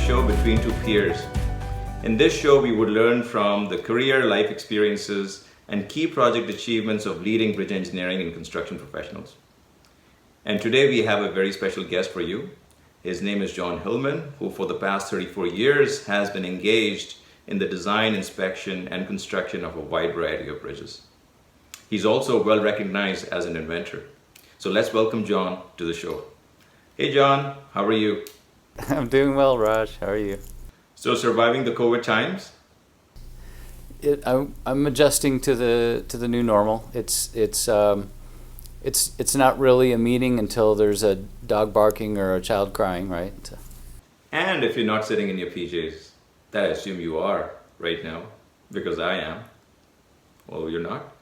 show between two peers. In this show, we would learn from the career, life experiences, and key project achievements of leading bridge engineering and construction professionals. And today we have a very special guest for you. His name is John Hillman, who for the past 34 years has been engaged in the design, inspection, and construction of a wide variety of bridges. He's also well recognized as an inventor. So let's welcome John to the show. Hey John, how are you? I'm doing well, Raj. How are you? So surviving the COVID times? I'm adjusting to the new normal. It's not really a meeting until there's a dog barking or a child crying, right? And if you're not sitting in your PJs, that I assume you are right now, because I am. Well, you're not?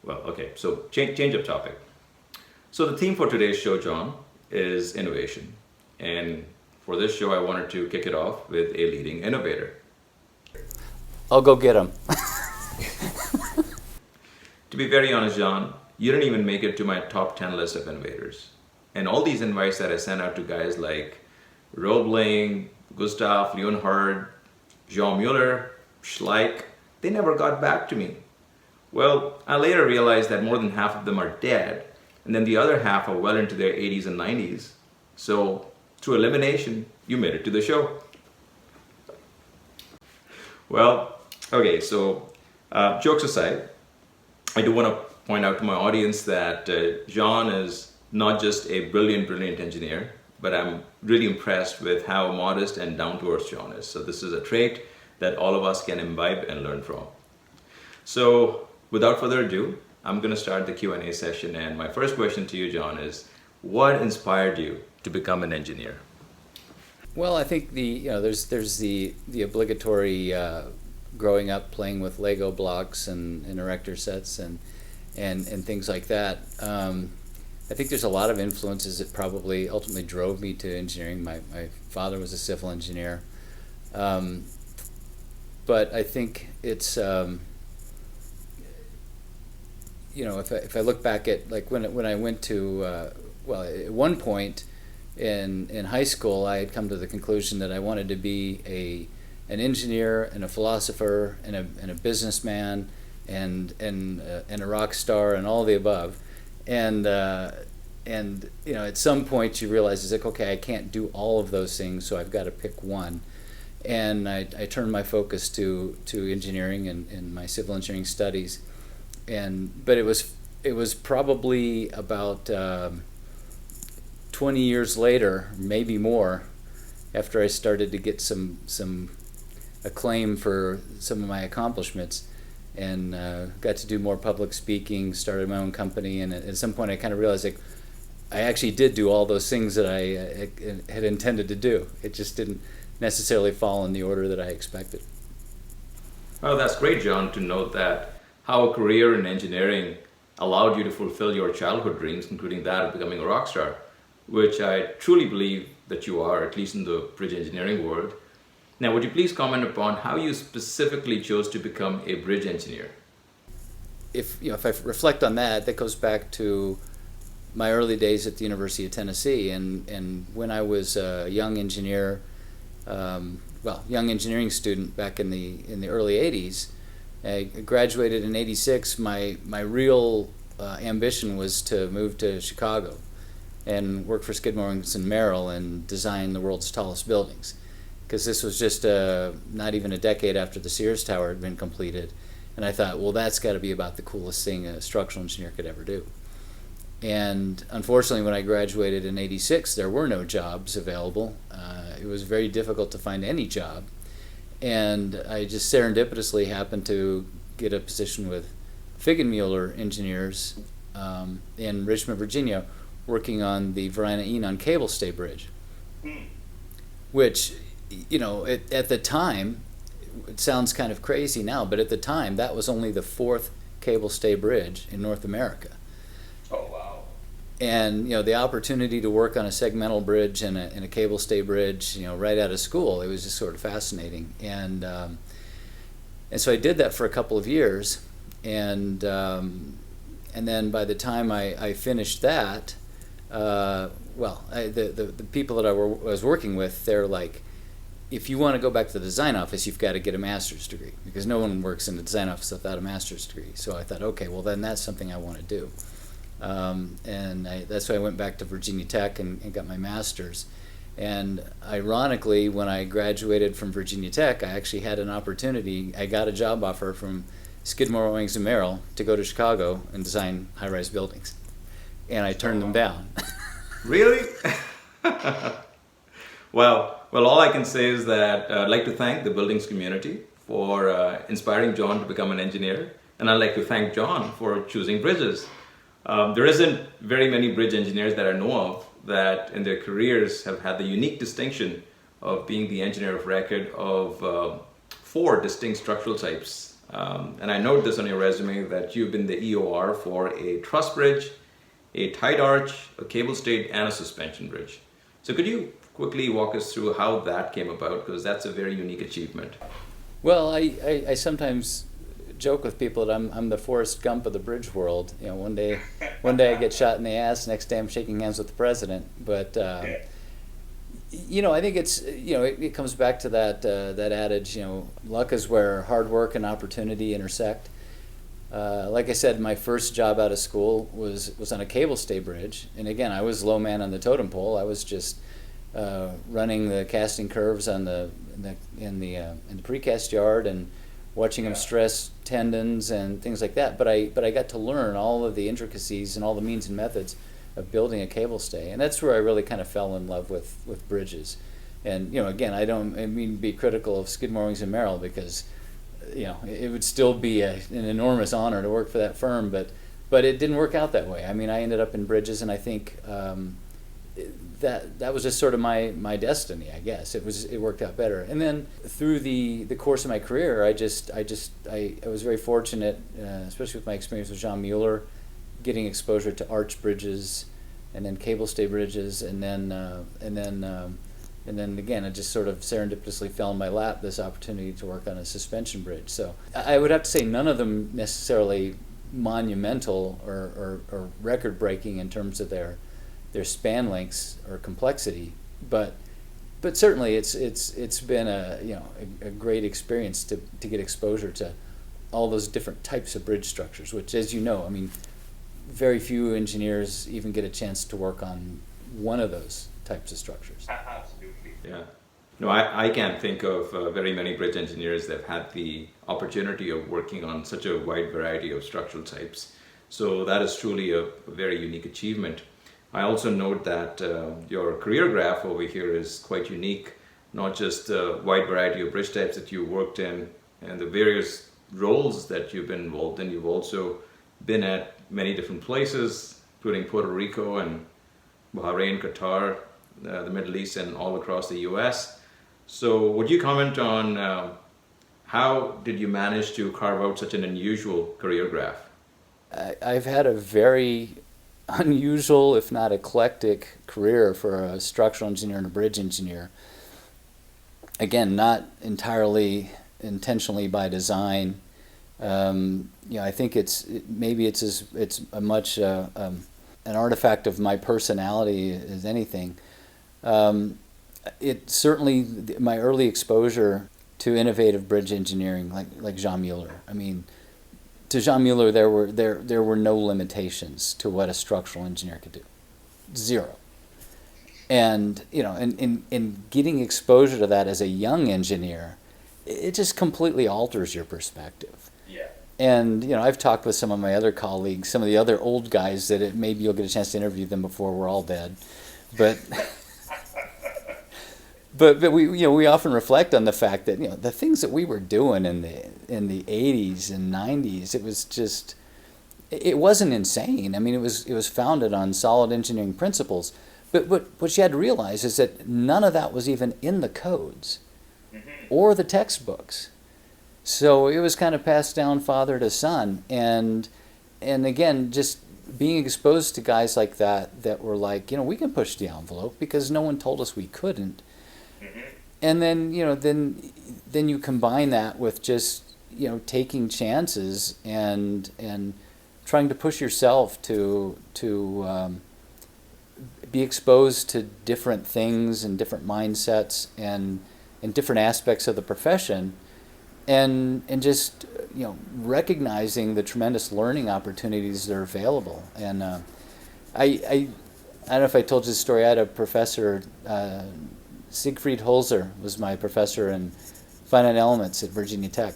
Well, okay, so change of topic. So the theme for today's show, John, is innovation. And for this show, I wanted to kick it off with a leading innovator. I'll go get him. To be very honest, John, you didn't even make it to my top 10 list of innovators. And all these invites that I sent out to guys like Roebling, Gustav Leonhard, Jean Muir, Schleich, they never got back to me. Well, I later realized that more than half of them are dead, and then the other half are well into their 80s and 90s. So, through elimination, you made it to the show. Well, okay, so jokes aside, I do want to point out to my audience that John is not just a brilliant engineer, but I'm really impressed with how modest and down-to-earth John is. So this is a trait that all of us can imbibe and learn from. So without further ado, I'm going to start the Q&A session. And my first question to you, John, is what inspired you to become an engineer? Well, I think there's the obligatory growing up playing with Lego blocks and erector sets and things like that. I think there's a lot of influences that probably ultimately drove me to engineering. My father was a civil engineer, but I think it's if I look back at like when I went to at one point in high school, I had come to the conclusion that I wanted to be an engineer and a philosopher and a businessman and a rock star and all the above. And at some point you realize it's like, okay, I can't do all of those things, so I've got to pick one. And I turned my focus to engineering and my civil engineering studies. But it was probably about 20 years later, maybe more, after I started to get some acclaim for some of my accomplishments, and got to do more public speaking, started my own company, and at some point I kind of realized like I actually did do all those things that I had intended to do. It just didn't necessarily fall in the order that I expected. Well, that's great, John, to note that how a career in engineering allowed you to fulfill your childhood dreams, including that of becoming a rock star, which I truly believe that you are, at least in the bridge engineering world. Now, would you please comment upon how you specifically chose to become a bridge engineer? If I reflect on that, that goes back to my early days at the University of Tennessee, and when I was a young engineer, young engineering student back in the early '80s. I graduated in '86. My real ambition was to move to Chicago and work for Skidmore, Merrill and design the world's tallest buildings. Because this was just not even a decade after the Sears Tower had been completed. And I thought, well, that's got to be about the coolest thing a structural engineer could ever do. And unfortunately, when I graduated in '86, there were no jobs available. It was very difficult to find any job. And I just serendipitously happened to get a position with Figgenmuller engineers in Richmond, Virginia, working on the Varina-Enon cable stay bridge, which, at the time, it sounds kind of crazy now, but at the time, that was only the fourth cable stay bridge in North America. Oh, wow. And, the opportunity to work on a segmental bridge and a cable stay bridge, right out of school, it was just sort of fascinating. And so I did that for a couple of years, and then by the time I finished that, the people that I was working with, they're like, if you want to go back to the design office, you've got to get a master's degree, because no one works in the design office without a master's degree. So I thought, okay, well then that's something I want to do. That's why I went back to Virginia Tech and got my master's. And ironically, when I graduated from Virginia Tech, I actually had an opportunity. I got a job offer from Skidmore, Owings & Merrill to go to Chicago and design high-rise buildings. And I turned them down. Really? Well, all I can say is that I'd like to thank the buildings community for inspiring John to become an engineer. And I'd like to thank John for choosing bridges. There isn't very many bridge engineers that I know of that in their careers have had the unique distinction of being the engineer of record of 4 distinct structural types. And I note this on your resume that you've been the EOR for a truss bridge, a tied arch, a cable stayed, and a suspension bridge. So could you quickly walk us through how that came about, because that's a very unique achievement? Well, I sometimes joke with people that I'm the Forrest Gump of the bridge world. You know, one day I get shot in the ass, next day I'm shaking hands with the president. But you know, I think it's, you know, it comes back to that adage, you know, luck is where hard work and opportunity intersect. Like I said, my first job out of school was on a cable stay bridge, and again, I was low man on the totem pole. I was just running the casting curves on in the precast yard and watching them stress tendons and things like that. But I got to learn all of the intricacies and all the means and methods of building a cable stay, and that's where I really kind of fell in love with bridges. And you know, again, I mean to be critical of Skidmore, Owings & Merrill, because you know it would still be an enormous honor to work for that firm, but it didn't work out that way. I mean, I ended up in bridges, and I think that was just sort of my destiny, I guess. It worked out better. And then through the course of my career, I was very fortunate, especially with my experience with John Muir, getting exposure to arch bridges, and then cable stay bridges, and then again, it just sort of serendipitously fell in my lap, this opportunity to work on a suspension bridge. So I would have to say none of them necessarily monumental or record-breaking in terms of their span lengths or complexity, but certainly it's been a great experience to get exposure to all those different types of bridge structures, which, as you know, I mean, very few engineers even get a chance to work on one of those types of structures. Absolutely. Yeah. No, I can't think of very many bridge engineers that have had the opportunity of working on such a wide variety of structural types. So that is truly a very unique achievement. I also note that your career graph over here is quite unique, not just the wide variety of bridge types that you worked in and the various roles that you've been involved in. You've also been at many different places, including Puerto Rico and Bahrain, Qatar, the Middle East, and all across the US. So would you comment on how did you manage to carve out such an unusual career graph? I've had a very unusual, if not eclectic, career for a structural engineer and a bridge engineer. Again, not entirely intentionally by design. I think it's a much an artifact of my personality as anything. It certainly, my early exposure to innovative bridge engineering, like Jean Muir. I mean, to Jean Muir, there were no limitations to what a structural engineer could do, zero. And you know, in getting exposure to that as a young engineer, it just completely alters your perspective. Yeah. And you know, I've talked with some of my other colleagues, some of the other old guys that maybe you'll get a chance to interview them before we're all dead, but. But we often reflect on the fact that the things that we were doing in the 80s and 90s, it wasn't insane. I mean, it was founded on solid engineering principles. But what you had to realize is that none of that was even in the codes or the textbooks. So it was kind of passed down father to son, and again, just being exposed to guys like that were like, we can push the envelope because no one told us we couldn't. And then then you combine that with just taking chances and trying to push yourself to be exposed to different things and different mindsets, and in different aspects of the profession, and just recognizing the tremendous learning opportunities that are available. And I don't know if I told you the story. I had a professor, Siegfried Holzer was my professor in finite elements at Virginia Tech,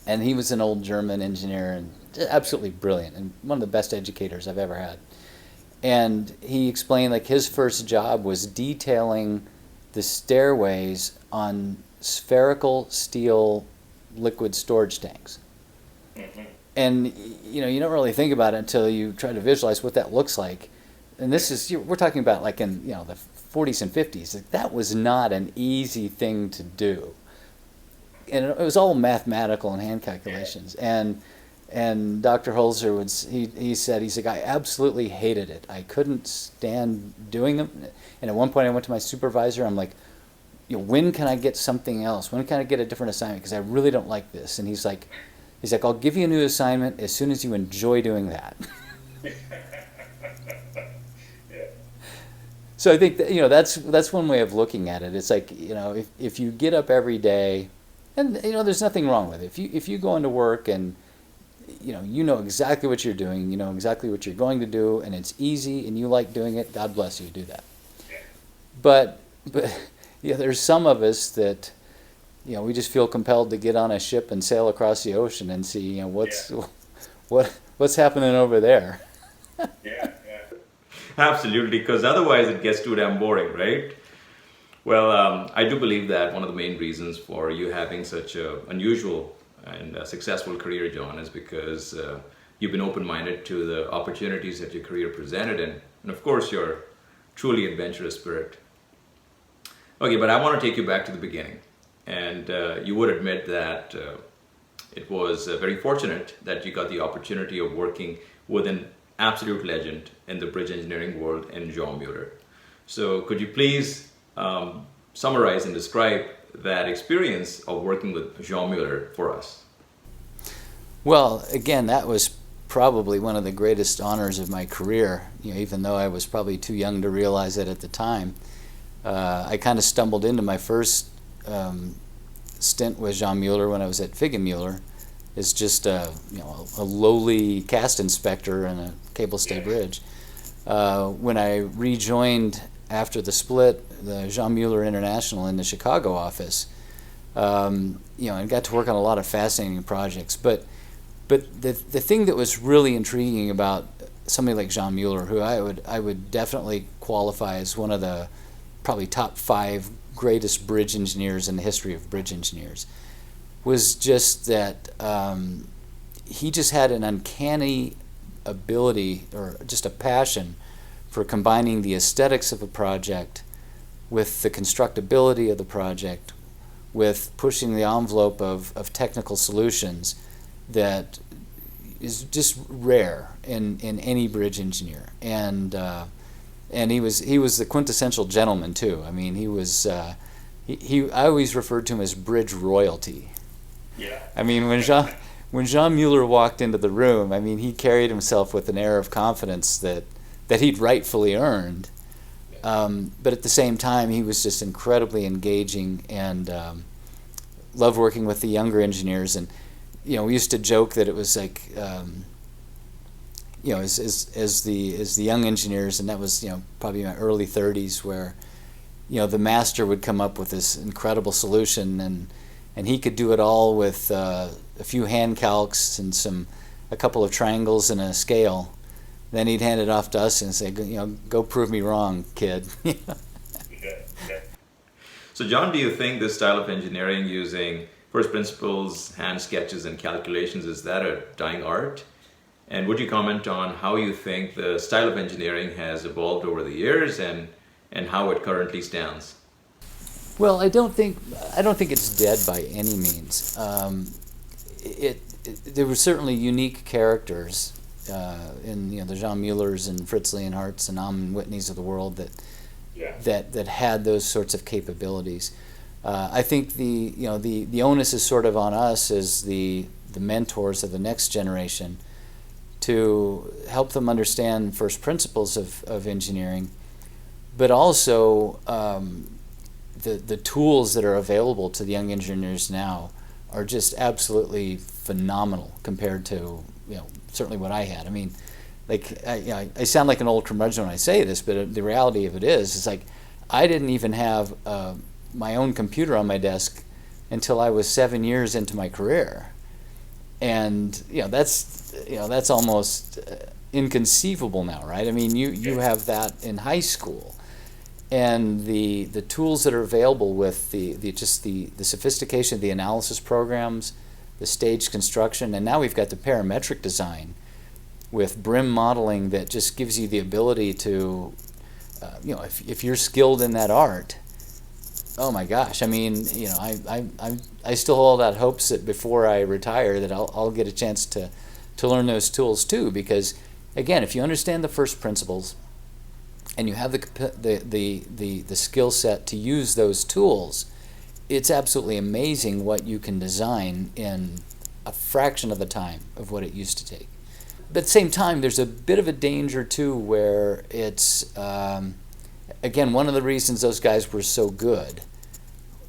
and he was an old German engineer and absolutely brilliant and one of the best educators I've ever had. And he explained like his first job was detailing the stairways on spherical steel liquid storage tanks. Mm-hmm. And you don't really think about it until you try to visualize what that looks like. And this is, we're talking about like in the 40s and 50s. Like, that was not an easy thing to do. And it was all mathematical and hand calculations. And Dr. Holzer he said, he's like, I absolutely hated it. I couldn't stand doing them. And at one point I went to my supervisor. I'm like, when can I get something else? When can I get a different assignment? Because I really don't like this. And he's like, I'll give you a new assignment as soon as you enjoy doing that. So I think that, that's one way of looking at it. It's like, if you get up every day, and there's nothing wrong with it. If you go into work and you know exactly what you're doing, you know exactly what you're going to do, and it's easy and you like doing it, God bless you, do that. But there's some of us that we just feel compelled to get on a ship and sail across the ocean and see what's happening over there. Yeah. Absolutely, because otherwise it gets too damn boring, right? Well, I do believe that one of the main reasons for you having such an unusual and successful career, John, is because you've been open-minded to the opportunities that your career presented, and of course your truly adventurous spirit. Okay, but I want to take you back to the beginning, and you would admit that it was very fortunate that you got the opportunity of working with an absolute legend in the bridge engineering world, in John Muir. So could you please summarize and describe that experience of working with John Muir for us? Well, again, that was probably one of the greatest honors of my career, even though I was probably too young to realize it at the time. I kind of stumbled into my first stint with John Muir when I was at Muir as just a lowly cast inspector in a cable stay bridge. When I rejoined after the split, the Jean Muir International in the Chicago office, and got to work on a lot of fascinating projects. But the thing that was really intriguing about somebody like Jean Muir, who I would definitely qualify as one of the probably top 5 greatest bridge engineers in the history of bridge engineers, was just that he just had an uncanny ability, or just a passion, for combining the aesthetics of a project with the constructability of the project, with pushing the envelope of technical solutions that is just rare in any bridge engineer. And he was the quintessential gentleman too. I mean, he was I always referred to him as bridge royalty. Yeah. I mean, when Jean Muir walked into the room, I mean, he carried himself with an air of confidence that he'd rightfully earned. But at the same time, he was just incredibly engaging and loved working with the younger engineers. And we used to joke that it was like, as the young engineers, and that was probably my early 30s, where the master would come up with this incredible solution, and he could do it all with a few hand calcs and a couple of triangles and a scale. Then he'd hand it off to us and say, go prove me wrong, kid. So John, do you think this style of engineering, using first principles, hand sketches, and calculations, is that a dying art? And would you comment on how you think the style of engineering has evolved over the years and how it currently stands? Well, I don't think it's dead by any means. There were certainly unique characters in the Jean Muirs and Fritz Leonhardts and Amon Whitneys of the world that had those sorts of capabilities. I think the onus is sort of on us as the mentors of the next generation to help them understand first principles of engineering, but also the tools that are available to the young engineers now are just absolutely phenomenal compared to, certainly what I had. I mean, like, I sound like an old curmudgeon when I say this, but the reality of it is like I didn't even have my own computer on my desk until I was 7 years into my career, and that's almost inconceivable now, right? I mean, you have that in high school, and the tools that are available with the sophistication of the analysis programs, the staged construction, and now we've got the parametric design with BRIM modeling that just gives you the ability to, if you're skilled in that art, oh my gosh, I mean, I still hold out hopes that before I retire that I'll get a chance to learn those tools too, because again, if you understand the first principles and you have the skill set to use those tools, it's absolutely amazing what you can design in a fraction of the time of what it used to take. But at the same time, there's a bit of a danger too, where it's again, one of the reasons those guys were so good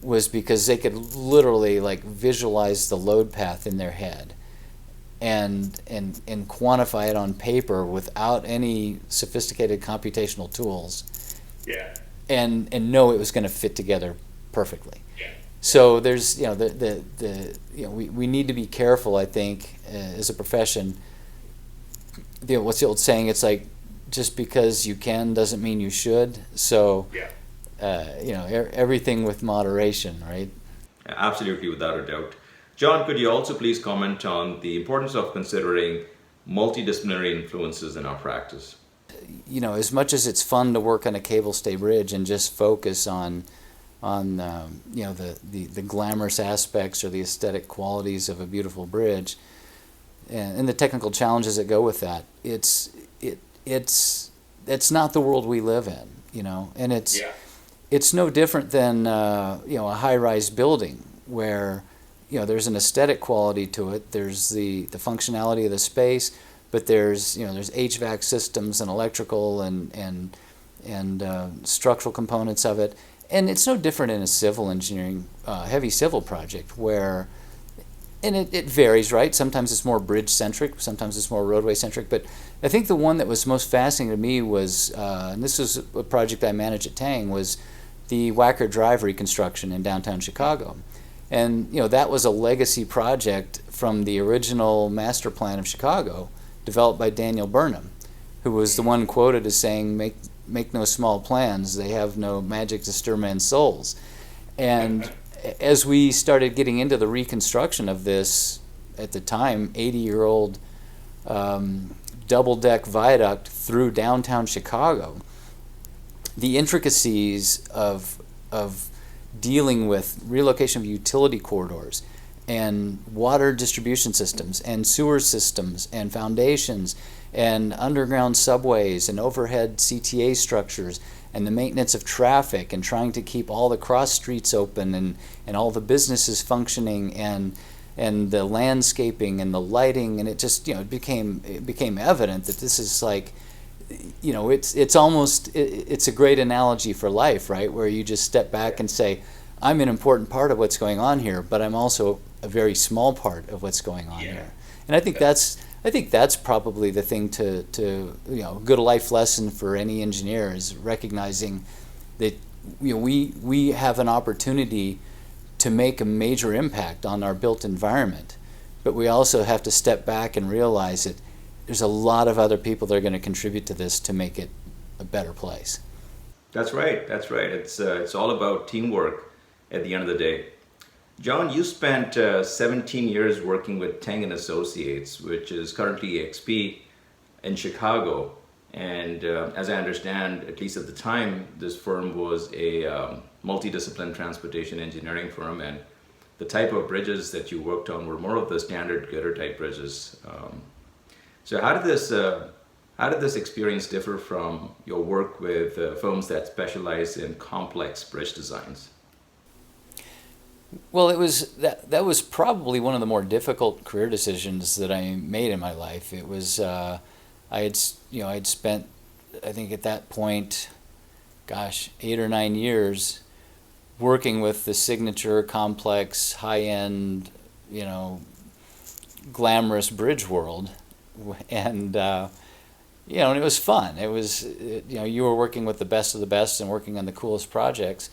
was because they could literally like visualize the load path in their head and quantify it on paper without any sophisticated computational tools. Yeah. And know it was going to fit together perfectly. Yeah. So there's we need to be careful, I think, as a profession. What's the old saying? It's like, just because you can doesn't mean you should. So everything with moderation, right? Absolutely, without a doubt. John, could you also please comment on the importance of considering multidisciplinary influences in our practice? As much as it's fun to work on a cable stay bridge and just focus on the glamorous aspects or the aesthetic qualities of a beautiful bridge, and the technical challenges that go with that, it's not the world we live in, and it's no different than a high-rise building where there's an aesthetic quality to it. There's the functionality of the space, but there's HVAC systems and electrical and structural components of it. And it's no different in a civil engineering, heavy civil project where, and it varies, right? Sometimes it's more bridge-centric, sometimes it's more roadway-centric. But I think the one that was most fascinating to me was, and this was a project I managed at Tang, was the Wacker Drive reconstruction in downtown Chicago. And that was a legacy project from the original master plan of Chicago, developed by Daniel Burnham, who was the one quoted as saying, "Make no small plans; they have no magic to stir men's souls." And as we started getting into the reconstruction of this, at the time, 80-year-old double-deck viaduct through downtown Chicago, the intricacies of dealing with relocation of utility corridors and water distribution systems and sewer systems and foundations and underground subways and overhead CTA structures and the maintenance of traffic and trying to keep all the cross streets open and all the businesses functioning and the landscaping and the lighting, and it just it became evident that this is like, it's a great analogy for life, right? Where you just step back and say, I'm an important part of what's going on here, but I'm also a very small part of what's going on here. And I think that's probably the thing to good life lesson for any engineer, is recognizing that we have an opportunity to make a major impact on our built environment, but we also have to step back and realize that there's a lot of other people that are going to contribute to this to make it a better place. That's right. It's all about teamwork at the end of the day. John, you spent 17 years working with Tang & Associates, which is currently XP in Chicago. And as I understand, at least at the time, this firm was a multidisciplinary transportation engineering firm, and the type of bridges that you worked on were more of the standard gutter type bridges. So how did this experience differ from your work with firms that specialize in complex bridge designs? Well, that was probably one of the more difficult career decisions that I made in my life. It was I'd spent, I think at that point, 8 or 9 years working with the signature, complex, high-end, glamorous bridge world, and and it was fun. It was you were working with the best of the best and working on the coolest projects,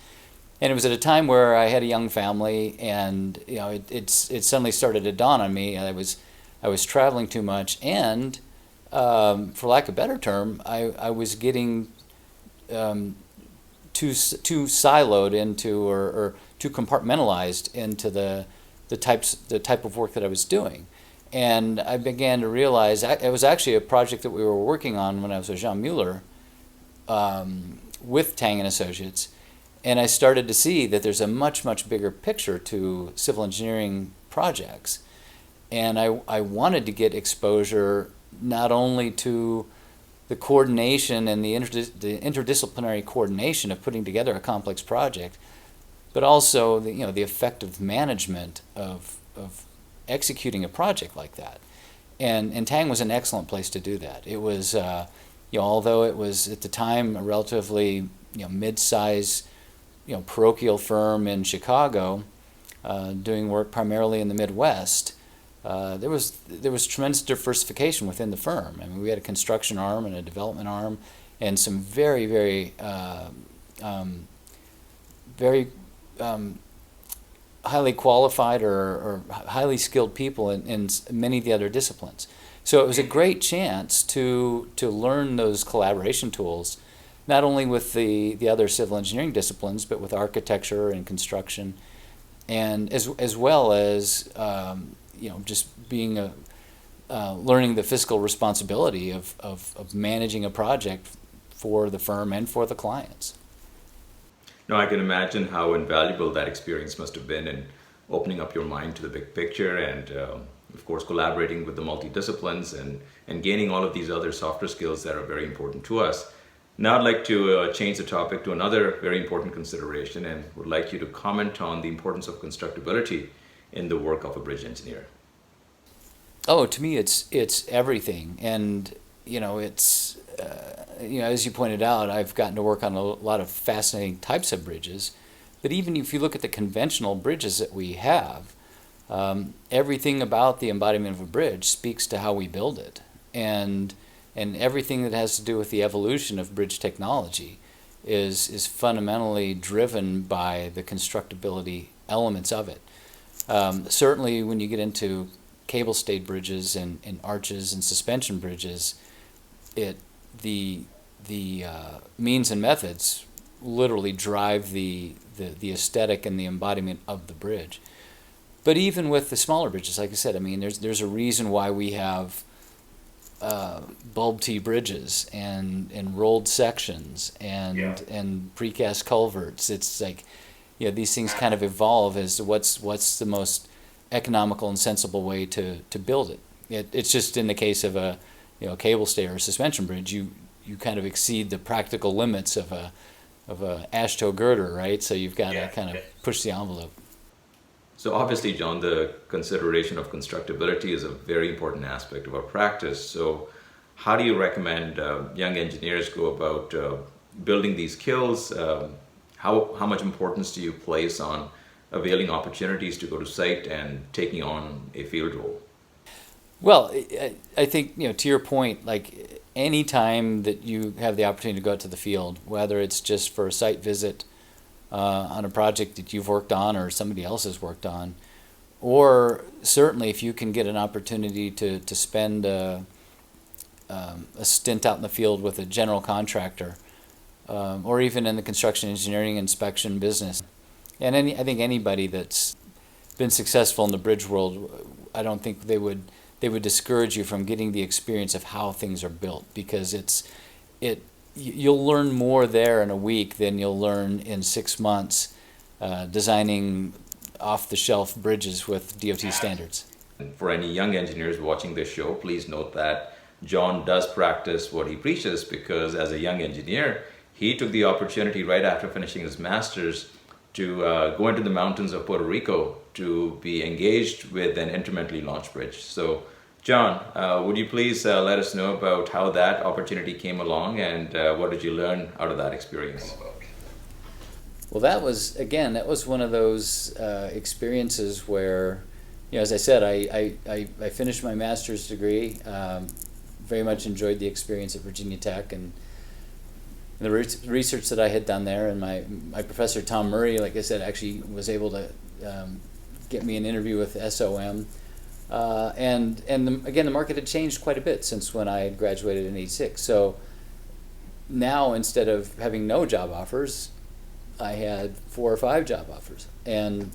and it was at a time where I had a young family, and it suddenly started to dawn on me. I was traveling too much, and for lack of a better term, I was getting too siloed into or too compartmentalized into the type of work that I was doing. And I began to realize it was actually a project that we were working on when I was with Jean Muir with Tang and Associates, and I started to see that there's a much, much bigger picture to civil engineering projects. And I wanted to get exposure not only to the coordination and the interdisciplinary coordination of putting together a complex project, but also the effective management of executing a project like that. And Tang was an excellent place to do that. It was, although it was at the time a relatively mid-size parochial firm in Chicago, doing work primarily in the Midwest, there was tremendous diversification within the firm. I mean, we had a construction arm and a development arm, and some very, very, highly qualified or highly skilled people in many of the other disciplines. So it was a great chance to learn those collaboration tools, not only with the other civil engineering disciplines, but with architecture and construction, and as well as just being learning the fiscal responsibility of managing a project for the firm and for the clients. No, I can imagine how invaluable that experience must have been in opening up your mind to the big picture and, of course, collaborating with the multidisciplines and gaining all of these other softer skills that are very important to us. Now I'd like to change the topic to another very important consideration and would like you to comment on the importance of constructability in the work of a bridge engineer. Oh, to me, it's everything, and it's as you pointed out, I've gotten to work on a lot of fascinating types of bridges. But even if you look at the conventional bridges that we have, everything about the embodiment of a bridge speaks to how we build it, and everything that has to do with the evolution of bridge technology is fundamentally driven by the constructability elements of it. Certainly, when you get into cable-stayed bridges and arches and suspension bridges, the means and methods literally drive the aesthetic and the embodiment of the bridge. But even with the smaller bridges, like I said, I mean, there's a reason why we have bulb T bridges and rolled sections and precast culverts. It's like these things kind of evolve as to what's the most economical and sensible way to build it. It's just in the case of a cable stay or a suspension bridge, you kind of exceed the practical limits of a AASHTO girder, right? So you've got to kind of push the envelope. So obviously, John, the consideration of constructability is a very important aspect of our practice. So how do you recommend young engineers go about building these skills? How much importance do you place on availing opportunities to go to site and taking on a field role? Well, I think, to your point, like any time that you have the opportunity to go out to the field, whether it's just for a site visit on a project that you've worked on or somebody else has worked on, or certainly if you can get an opportunity to spend a stint out in the field with a general contractor, or even in the construction engineering inspection business. And I think anybody that's been successful in the bridge world, I don't think they would discourage you from getting the experience of how things are built, because you'll learn more there in a week than you'll learn in 6 months designing off-the-shelf bridges with DOT standards. For any young engineers watching this show, please note that John does practice what he preaches, because as a young engineer, he took the opportunity right after finishing his master's to go into the mountains of Puerto Rico to be engaged with an intermittently launched bridge. So, John, would you please let us know about how that opportunity came along and what did you learn out of that experience? Well, that was one of those experiences where, as I said, I finished my master's degree. Very much enjoyed the experience at Virginia Tech and the research that I had done there. And my professor, Tom Murray, like I said, actually was able to get me an interview with SOM. Again, the market had changed quite a bit since when I had graduated in '86. So now, instead of having no job offers, I had 4 or 5 job offers, and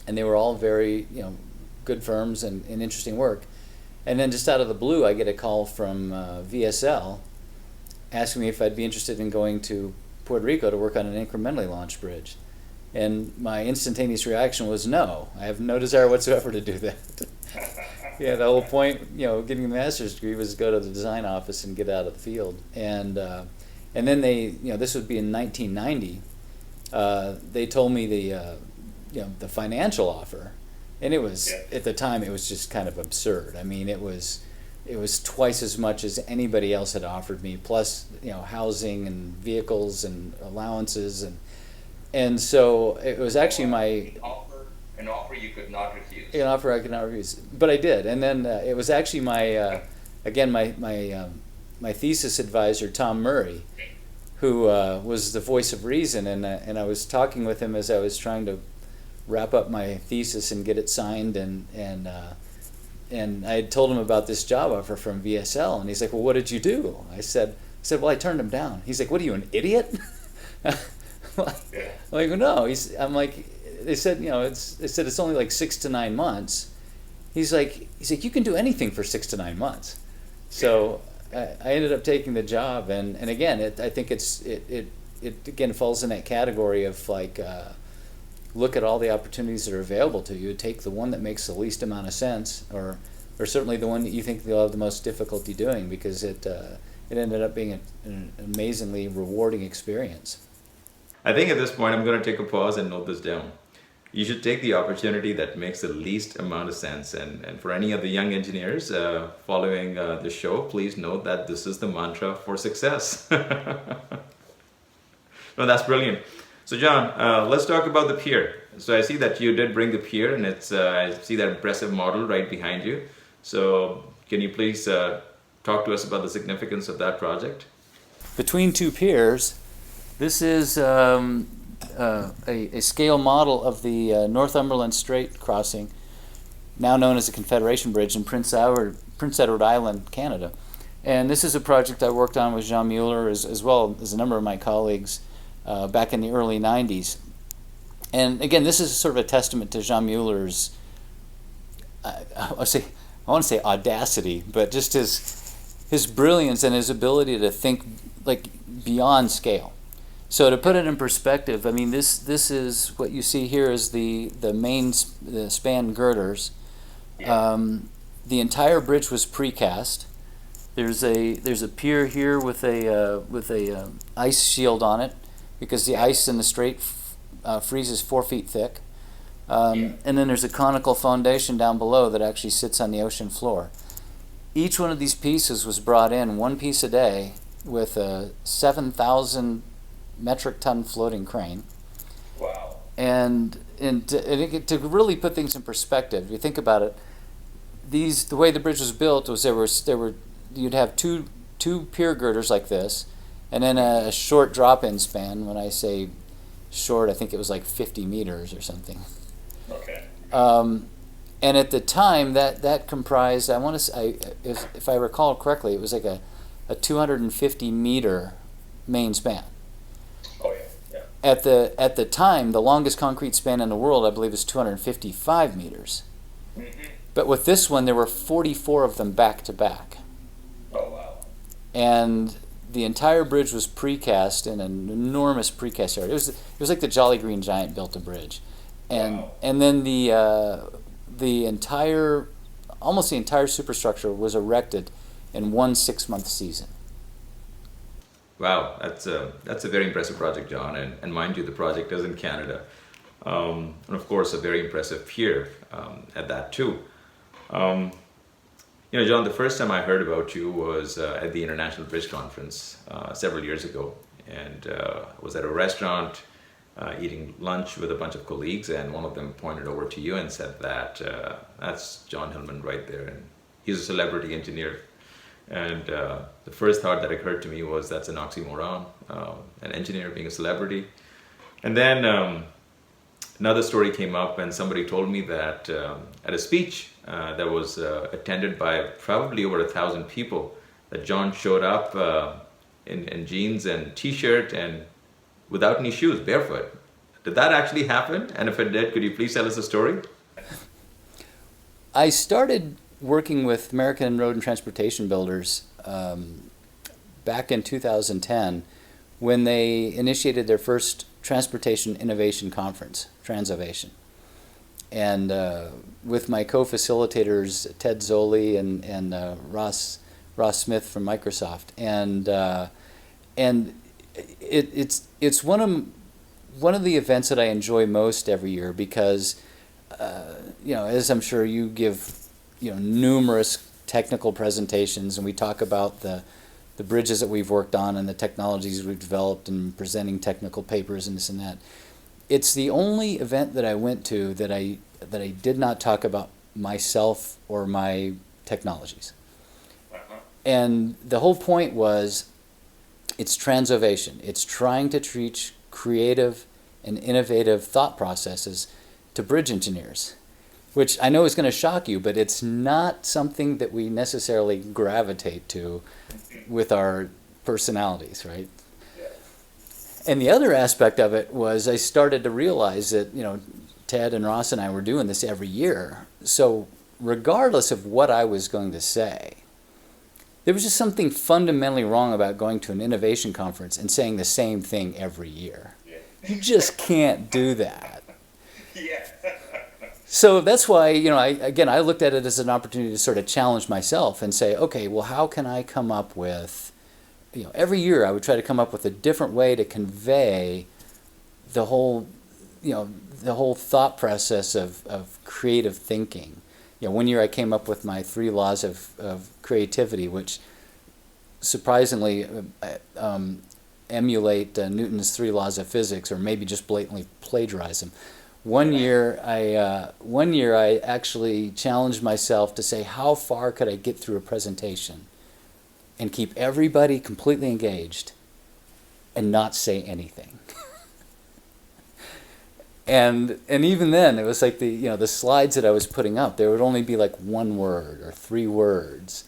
they were all very good firms and interesting work. And then just out of the blue, I get a call from VSL asking me if I'd be interested in going to Puerto Rico to work on an incrementally launched bridge. And my instantaneous reaction was no. I have no desire whatsoever to do that. The whole point, getting a master's degree was to go to the design office and get out of the field. And then they, this would be in 1990. They told me the financial offer, and it was at the time it was just kind of absurd. I mean, it was twice as much as anybody else had offered me, plus housing and vehicles and allowances and so it was actually an offer you could not refuse. An offer I could not refuse, but I did. And then it was actually my thesis advisor, Tom Murray, who was the voice of reason, and I was talking with him as I was trying to wrap up my thesis and get it signed, and I had told him about this job offer from VSL, and he's like, "Well, what did you do?" I said, "Well, I turned him down." He's like, "What are you, an idiot?" Like, no. I'm like, they said it's only like 6 to 9 months. He's like, you can do anything for 6 to 9 months. So I ended up taking the job, and again, I think it again falls in that category of like, look at all the opportunities that are available to you. Take the one that makes the least amount of sense, or certainly the one that you think you'll have the most difficulty doing, because it ended up being an amazingly rewarding experience. I think at this point I'm going to take a pause and note this down. You should take the opportunity that makes the least amount of sense. And for any of the young engineers following the show, please note that this is the mantra for success. No, that's brilliant. So John, let's talk about the pier. So I see that you did bring the pier, and I see that impressive model right behind you. So can you please talk to us about the significance of that project? Between two piers, this is a scale model of the Northumberland Strait crossing, now known as the Confederation Bridge in Prince Edward Island, Canada. And this is a project I worked on with Jean Muir as well as a number of my colleagues back in the early 90s. And again, this is sort of a testament to Jean Muir's, I want to say audacity, but just his brilliance and his ability to think like beyond scale. So to put it in perspective, I mean, this is what you see here is the main span girders. The entire bridge was precast. There's a pier here with a ice shield on it, because the ice in the strait freezes 4 feet thick. And then there's a conical foundation down below that actually sits on the ocean floor. Each one of these pieces was brought in, one piece a day, with a 7,000 metric ton floating crane. Wow. And to really put things in perspective, if you think about it, the way the bridge was built was you'd have two pier girders like this, and then a short drop-in span. When I say short, I think it was like 50 meters or something. Okay. And at the time, that comprised, I want to say, if I recall correctly, it was like a 250 meter main span. Oh yeah. At the time, the longest concrete span in the world, I believe, is 255 meters. Mm-hmm. But with this one, there were 44 of them back to back. Oh wow. And the entire bridge was precast in an enormous precast area. It was like the Jolly Green Giant built a bridge, and wow. And then almost the entire superstructure was erected in one 6-month season. Wow, that's a very impressive project, John. And mind you, the project is in Canada, and of course a very impressive pier at that too. John, the first time I heard about you was at the International Bridge Conference several years ago, and I was at a restaurant eating lunch with a bunch of colleagues, and one of them pointed over to you and said that that's John Hillman right there, and he's a celebrity engineer. And the first thought that occurred to me was that's an oxymoron, an engineer being a celebrity. And then another story came up, and somebody told me that at a speech that was attended by probably over 1,000 people, that John showed up in jeans and t-shirt and without any shoes, barefoot. Did that actually happen? And if it did, could you please tell us the story? I started working with American Road and Transportation Builders back in 2010 when they initiated their first Transportation Innovation Conference, Transovation. And with my co-facilitators, Ted Zoli and Ross Smith from Microsoft. And it's one of the events that I enjoy most every year because, as I'm sure you give, numerous technical presentations, and we talk about the bridges that we've worked on and the technologies we've developed and presenting technical papers and this and that. It's the only event that I went to that I did not talk about myself or my technologies. And the whole point was, it's transovation. It's trying to teach creative and innovative thought processes to bridge engineers, which I know is going to shock you, but it's not something that we necessarily gravitate to with our personalities, right? And the other aspect of it was I started to realize that, Ted and Ross and I were doing this every year. So regardless of what I was going to say, there was just something fundamentally wrong about going to an innovation conference and saying the same thing every year. You just can't do that. So that's why, I looked at it as an opportunity to sort of challenge myself and say, okay, well, how can I come up with, every year I would try to come up with a different way to convey the whole thought process of creative thinking. One year I came up with my 3 laws of creativity, which surprisingly emulate Newton's 3 laws of physics, or maybe just blatantly plagiarize them. One year I actually challenged myself to say, how far could I get through a presentation and keep everybody completely engaged and not say anything? And even then, it was like the slides that I was putting up, there would only be like 1 word or 3 words,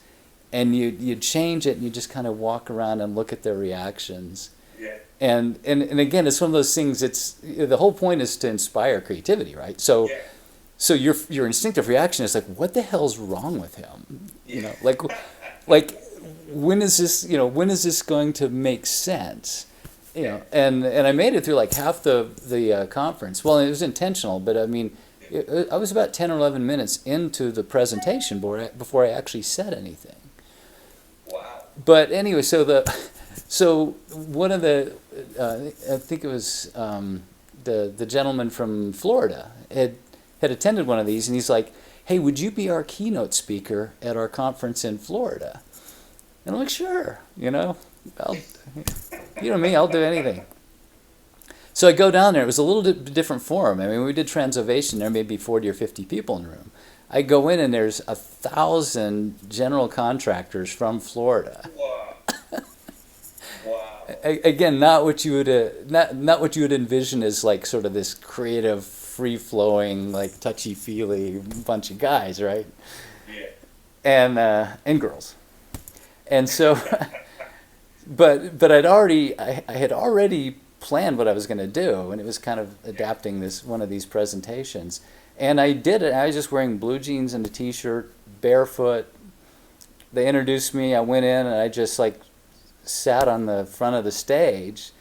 and you'd change it and you just kind of walk around and look at their reactions. Yeah. And again, it's one of those things. It's the whole point is to inspire creativity, right? So, yeah. So your instinctive reaction is like, what the hell's wrong with him? Like when is this going to make sense? And I made it through like half the conference. Well, it was intentional, but I mean, I was about 10 or 11 minutes into the presentation before I actually said anything. Wow. But anyway, so one of the, I think it was the gentleman from Florida had attended one of these, and he's like, hey, would you be our keynote speaker at our conference in Florida? And I'm like, sure, you know me, I'll do anything. So I go down there. It was a little bit different forum. I mean, we did Transovation. There may be 40 or 50 people in the room. I go in, and there's 1,000 general contractors from Florida. Wow. Wow. Again, not what you would not what you would envision as like sort of this creative, free-flowing, like touchy-feely bunch of guys, right? Yeah. And girls. And so, but I had already planned what I was going to do, and it was kind of adapting one of these presentations. And I did it. I was just wearing blue jeans and a t-shirt, barefoot. They introduced me. I went in, and I just like sat on the front of the stage,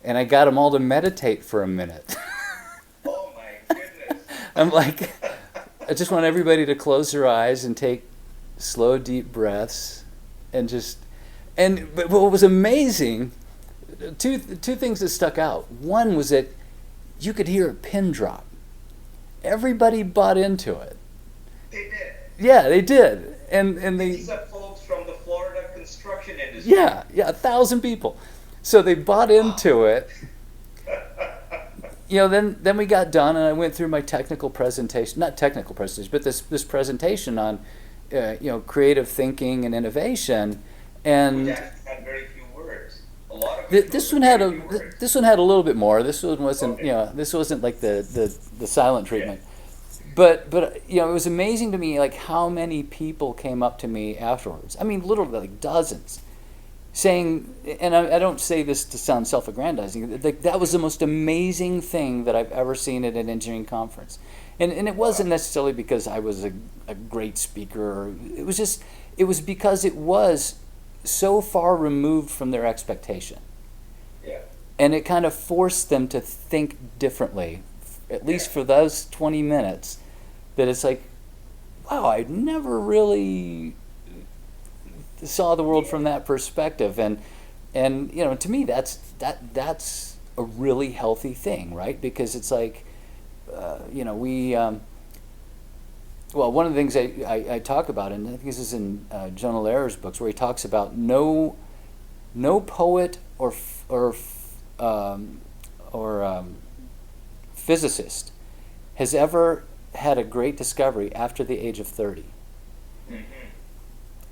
and I got them all to meditate for a minute. Oh my goodness. I'm like, I just want everybody to close their eyes and take slow, deep breaths, but what was amazing, two things that stuck out. One was that you could hear a pin drop. Everybody bought into it. They did. Yeah, they did. And these are folks from the Florida construction industry. Yeah, 1,000 people. So they bought into it. then we got done, and I went through my technical presentation, not technical presentation, but this presentation on, creative thinking and innovation, and Which actually had very few words. A lot of this one had a little bit more. This one wasn't, this wasn't like the silent treatment. But it was amazing to me, like, how many people came up to me afterwards. I mean, literally like dozens, saying, and I don't say this to sound self-aggrandizing, like, that was the most amazing thing that I've ever seen at an engineering conference. And it wasn't necessarily because I was a great speaker. It was because it was so far removed from their expectation. Yeah. And it kind of forced them to think differently, at least for those 20 minutes, that it's like, wow, I never really saw the world from that perspective. And to me, that's a really healthy thing, right? Because it's like, one of the things I talk about, and I think this is in John Hillman's books, where he talks about no poet or physicist has ever had a great discovery after the age of 30. Mm-hmm.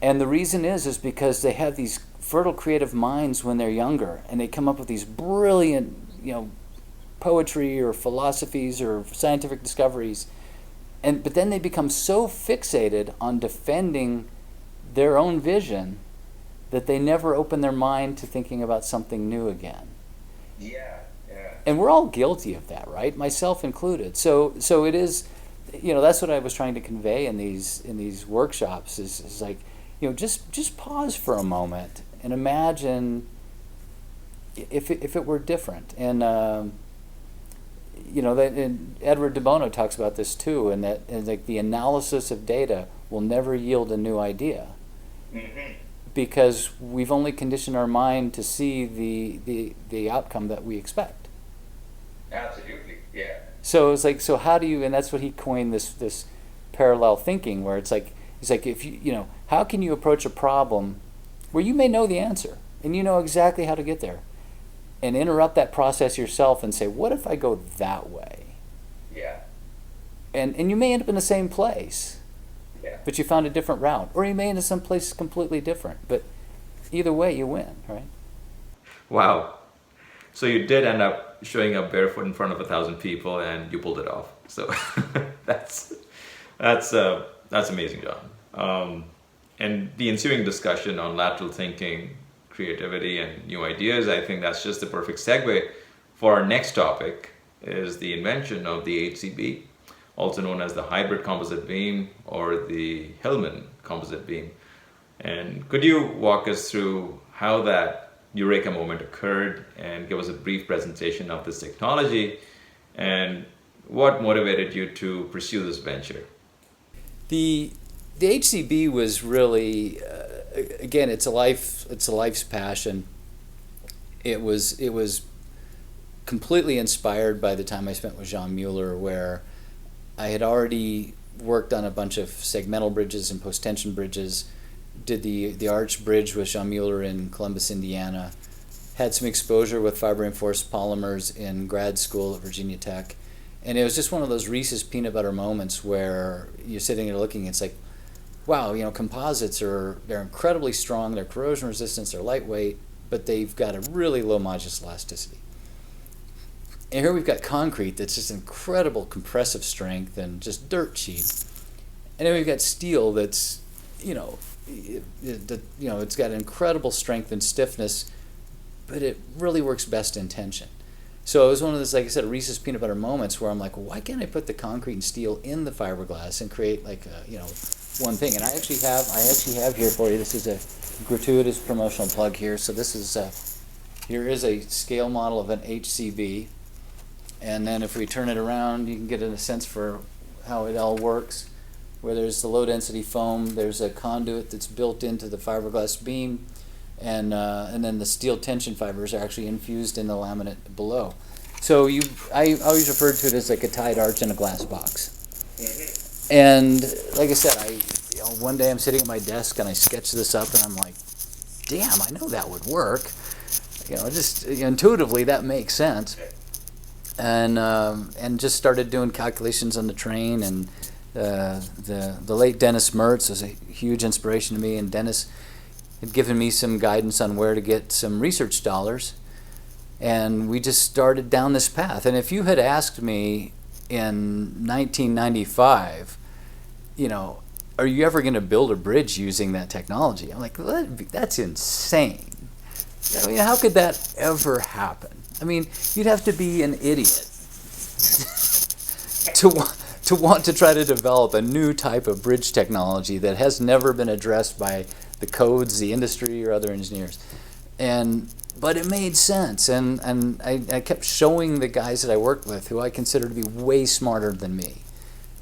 And the reason is because they have these fertile creative minds when they're younger, and they come up with these brilliant, poetry or philosophies or scientific discoveries, but then they become so fixated on defending their own vision that they never open their mind to thinking about something new again. Yeah. And we're all guilty of that, right? Myself included. So it is, that's what I was trying to convey in these workshops is like, just pause for a moment and imagine if it were different. And and Edward de Bono talks about this too, and like the analysis of data will never yield a new idea. Mm-hmm. Because we've only conditioned our mind to see the outcome that we expect. Absolutely, yeah. So it's like, so how do you, and that's what he coined, this parallel thinking, where it's like if how can you approach a problem where you may know the answer and you know exactly how to get there, and interrupt that process yourself and say, what if I go that way? Yeah. And you may end up in the same place. Yeah. But you found a different route, or you may end up someplace completely different. But either way, you win, right? Wow. So you did end up showing up barefoot in front of 1,000 people, and you pulled it off. So that's amazing, John. And the ensuing discussion on lateral thinking, creativity, and new ideas, I think that's just the perfect segue for our next topic, is the invention of the HCB, also known as the hybrid composite beam or the Hillman Composite Beam. And could you walk us through how that eureka moment occurred and give us a brief presentation of this technology and what motivated you to pursue this venture? The HCB was really, again, it's a life's passion. It was completely inspired by the time I spent with Jean Muir, where I had already worked on a bunch of segmental bridges and post-tension bridges, did the arch bridge with Jean Muir in Columbus, Indiana, had some exposure with fiber-reinforced polymers in grad school at Virginia Tech, and it was just one of those Reese's peanut butter moments where you're sitting there looking, it's like, wow, composites they're incredibly strong, they're corrosion resistant, they're lightweight, but they've got a really low modulus elasticity. And here we've got concrete that's just incredible compressive strength and just dirt cheap. And then we've got steel that's, it's got incredible strength and stiffness, but it really works best in tension. So it was one of those, like I said, Reese's peanut butter moments where I'm like, well, why can't I put the concrete and steel in the fiberglass and create like one thing? And I actually have here for you. This is a gratuitous promotional plug here. So this is here is a scale model of an HCB. And then if we turn it around, you can get a sense for how it all works. Where there's the low density foam, there's a conduit that's built into the fiberglass beam, and then the steel tension fibers are actually infused in the laminate below. So I always referred to it as like a tied arch in a glass box. And like I said, one day I'm sitting at my desk and I sketch this up and I'm like, damn, I know that would work. Just intuitively that makes sense. and just started doing calculations on the train. And the late Dennis Mertz was a huge inspiration to me, and Dennis had given me some guidance on where to get some research dollars, and we just started down this path. And if you had asked me in 1995, are you ever going to build a bridge using that technology? I'm like, that's insane. How could that ever happen? You'd have to be an idiot to want to try to develop a new type of bridge technology that has never been addressed by the codes, the industry, or other engineers. But it made sense, and I kept showing the guys that I worked with, who I consider to be way smarter than me.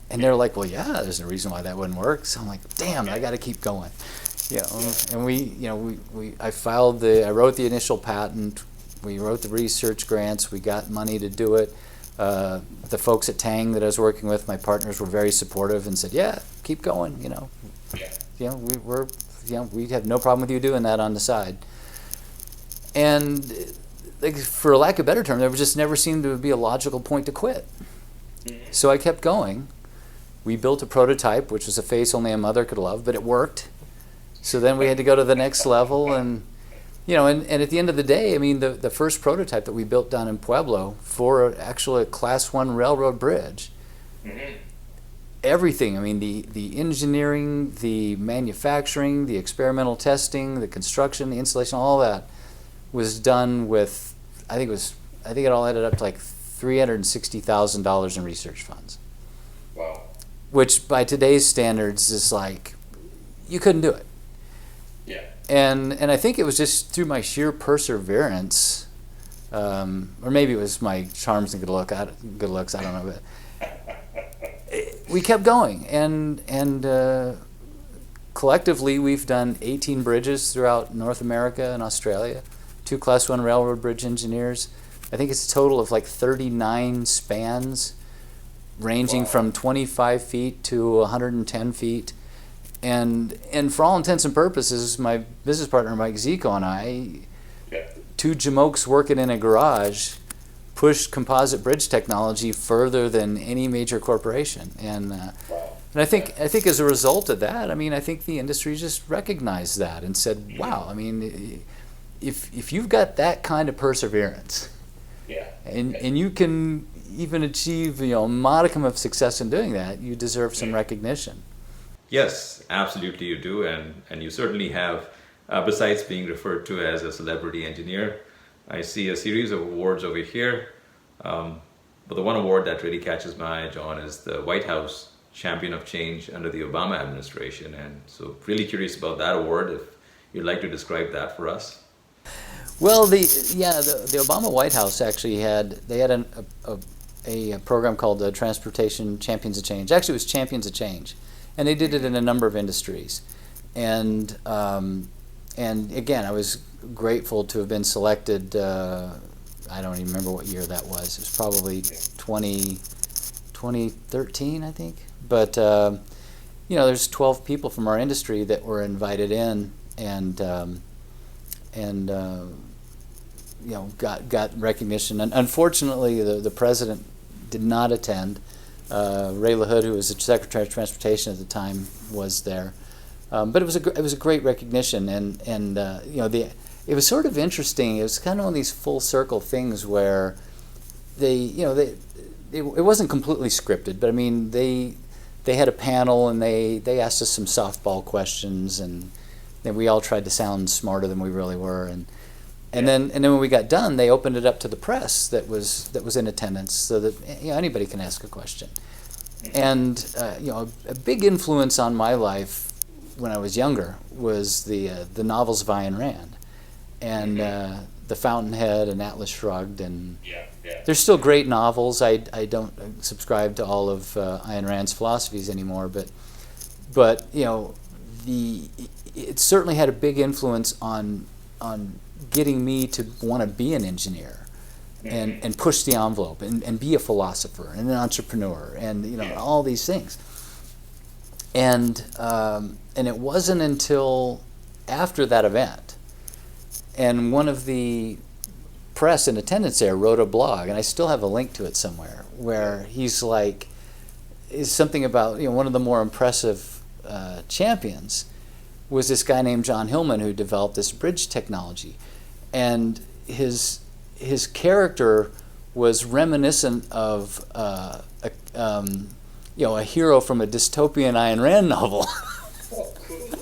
And they're like, well, yeah, there's no reason why that wouldn't work. So I'm like, damn, I got to keep going. And I wrote the initial patent. We wrote the research grants. We got money to do it. The folks at Tang that I was working with, my partners, were very supportive and said, yeah, keep going. We have no problem with you doing that on the side. And for lack of a better term, there just never seemed to be a logical point to quit. So I kept going. We built a prototype, which was a face only a mother could love, but it worked. So then we had to go to the next level, and at the end of the day, the first prototype that we built down in Pueblo for actually a Class 1 railroad bridge, everything, the engineering, the manufacturing, the experimental testing, the construction, the installation, all that was done with, I think it all added up to like $360,000 in research funds. Wow. Which by today's standards is like, you couldn't do it. Yeah. And I think it was just through my sheer perseverance, or maybe it was my charms and good looks, I don't know, but we kept going. And collectively, we've done 18 bridges throughout North America and Australia, 2 Class 1 railroad bridge engineers. I think it's a total of like 39 spans, ranging from 25 feet to 110 feet. And for all intents and purposes, my business partner, Mike Zico, and I, 2 jamokes working in a garage, pushed composite bridge technology further than any major corporation. And I think as a result of that, I think the industry just recognized that and said, wow, if you've got that kind of perseverance, and you can even achieve a modicum of success in doing that, you deserve some recognition. Yes, absolutely you do, and you certainly have, besides being referred to as a celebrity engineer. I see a series of awards over here, but the one award that really catches my eye, John, is the White House Champion of Change under the Obama administration, and so really curious about that award, if you'd like to describe that for us. Well, the Obama White House actually had a program called the Transportation Champions of Change. Actually, it was Champions of Change, and they did it in a number of industries. And again, I was grateful to have been selected. I don't even remember what year that was. It was probably 2013, I think. But there's 12 people from our industry that were invited in, and got recognition. And unfortunately, the president did not attend. Ray LaHood, who was the Secretary of Transportation at the time, was there. But it was a great recognition, and it was sort of interesting. It was kind of one of these full circle things where it wasn't completely scripted, but they had a panel and they asked us some softball questions, and then we all tried to sound smarter than we really were, and then when we got done, they opened it up to the press that was in attendance, so that anybody can ask a question. And a big influence on my life when I was younger was the novels of Ayn Rand, and The Fountainhead and Atlas Shrugged, and they're still great novels. I don't subscribe to all of Ayn Rand's philosophies anymore, but it certainly had a big influence on getting me to want to be an engineer and push the envelope and be a philosopher and an entrepreneur and all these things. And it wasn't until after that event, and one of the press in attendance there wrote a blog, and I still have a link to it somewhere, where he's like, is something about, one of the more impressive champions was this guy named John Hillman, who developed this bridge technology, and his character was reminiscent of a hero from a dystopian Ayn Rand novel. Oh, cool.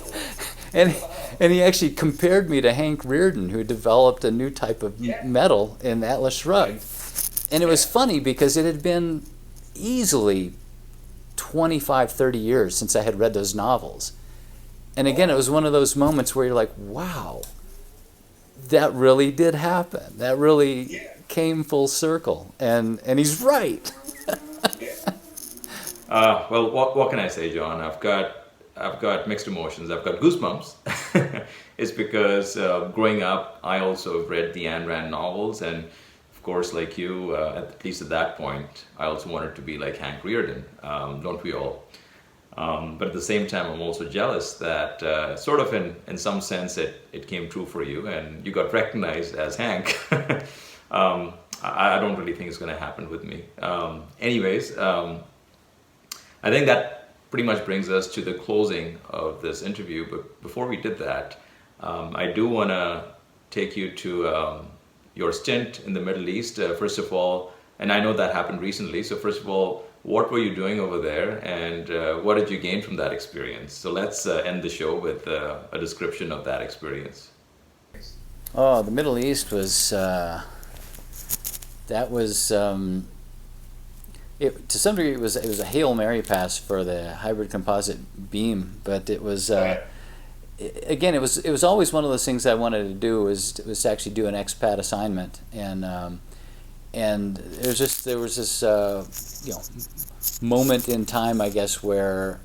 And he actually compared me to Hank Rearden, who developed a new type of metal in Atlas Shrugged. And it was funny because it had been easily 25, 30 years since I had read those novels. And again, it was one of those moments where you're like, wow, that really did happen. That really came full circle. And he's right. Well, what can I say, John? I've got mixed emotions. I've got goosebumps. It's because growing up, I also have read the Ayn Rand novels, and of course, like you, at least at that point, I also wanted to be like Hank Rearden. Don't we all? But at the same time, I'm also jealous that sort of in some sense it came true for you, and you got recognized as Hank. I don't really think it's going to happen with me. Anyways, I think that pretty much brings us to the closing of this interview. But before we did that, I do want to take you to your stint in the Middle East. First of all, and I know that happened recently. So first of all, what were you doing over there, and what did you gain from that experience? So let's end the show with a description of that experience. Oh, the Middle East was to some degree it was a Hail Mary pass for the hybrid composite beam, but it was again it was always one of those things I wanted to do was to actually do an expat assignment, and there was this moment in time, I guess, where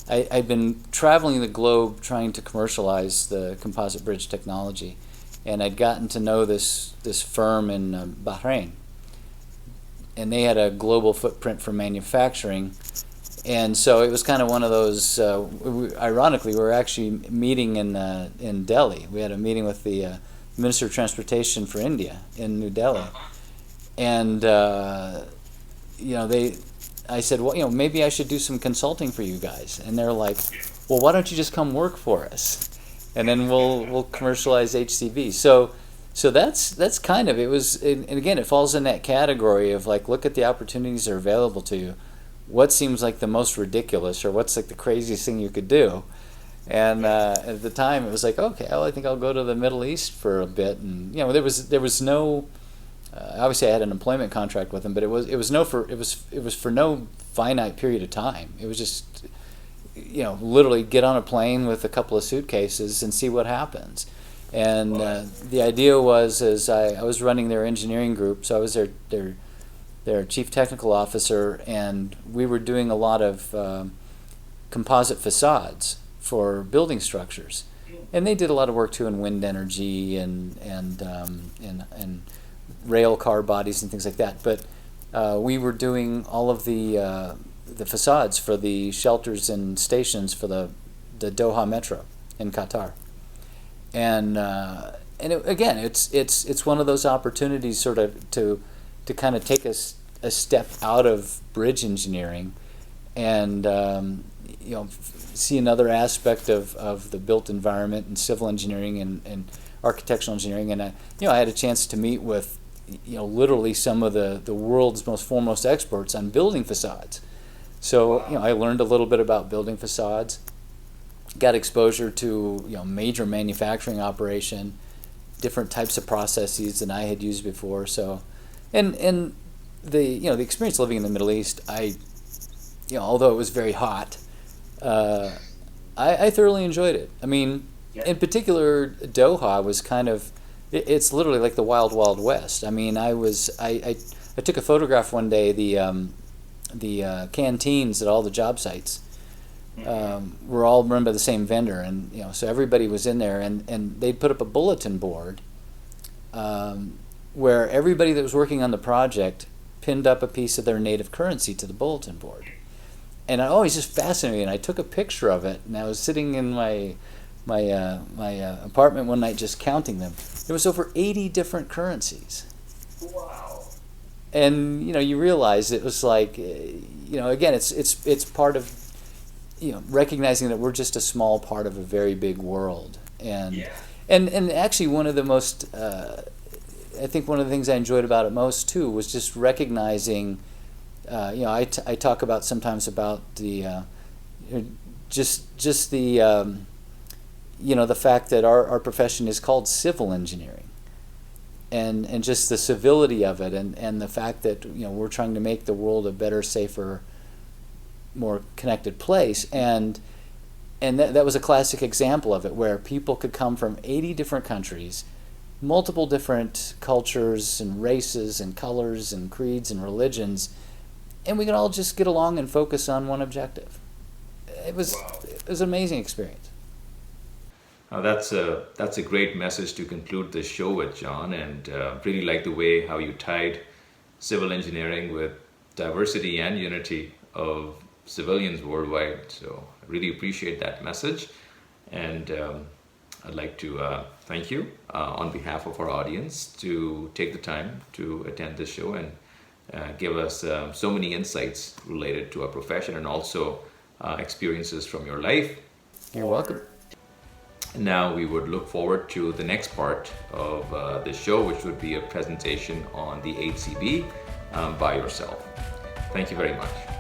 I'd been traveling the globe trying to commercialize the composite bridge technology, and I'd gotten to know this firm in Bahrain, and they had a global footprint for manufacturing, and so it was kind of one of those. Ironically, we were actually meeting in Delhi. We had a meeting with the Minister of Transportation for India in New Delhi, and I said, well, maybe I should do some consulting for you guys, and they're like, well, why don't you just come work for us, and then we'll commercialize HCV. So that's kind of it was, and again, it falls in that category of like, look at the opportunities that are available to you. What seems like the most ridiculous, or what's like the craziest thing you could do? And at the time, it was like, okay, well, I think I'll go to the Middle East for a bit, and there was no. Obviously, I had an employment contract with them, but it was for no finite period of time. It was just, literally get on a plane with a couple of suitcases and see what happens. And the idea was, as I was running their engineering group, so I was their chief technical officer, and we were doing a lot of composite facades for building structures, and they did a lot of work too in wind energy and rail car bodies and things like that. But we were doing all of the facades for the shelters and stations for the Doha Metro in Qatar. And again, it's one of those opportunities sort of to kind of take a step out of bridge engineering and see another aspect of the built environment and civil engineering and architectural engineering. And I had a chance to meet with literally some of the world's most foremost experts on building facades. So I learned a little bit about building facades, got exposure to major manufacturing operation, different types of processes than I had used before. So, and the experience living in the Middle East, although it was very hot, I thoroughly enjoyed it. I mean, in particular, Doha was kind of. It's literally like the wild, wild west. I mean, I took a photograph one day. The canteens at all the job sites were all run by the same vendor, and so everybody was in there, and they'd put up a bulletin board where everybody that was working on the project pinned up a piece of their native currency to the bulletin board, And it always just fascinated me. And I took a picture of it, and I was sitting in my apartment one night just counting them. There was over 80 different currencies. Wow. And you realize it was like, again, it's part of recognizing that we're just a small part of a very big world. And Yeah. and actually one of the most I think one of the things I enjoyed about it most too was just recognizing, I talk about sometimes about the just the the fact that our profession is called civil engineering, and just the civility of it, and the fact that we're trying to make the world a better, safer, more connected place, and that was a classic example of it, where people could come from 80 different countries, multiple different cultures and races and colors and creeds and religions, and we could all just get along and focus on one objective. It was an amazing experience. That's a great message to conclude this show with, John, and really like the way how you tied civil engineering with diversity and unity of civilians worldwide. So I really appreciate that message, and I'd like to thank you on behalf of our audience to take the time to attend this show and give us so many insights related to our profession, and also experiences from your life. You're welcome. Now we would look forward to the next part of the show, which would be a presentation on the HCB by yourself. Thank you very much.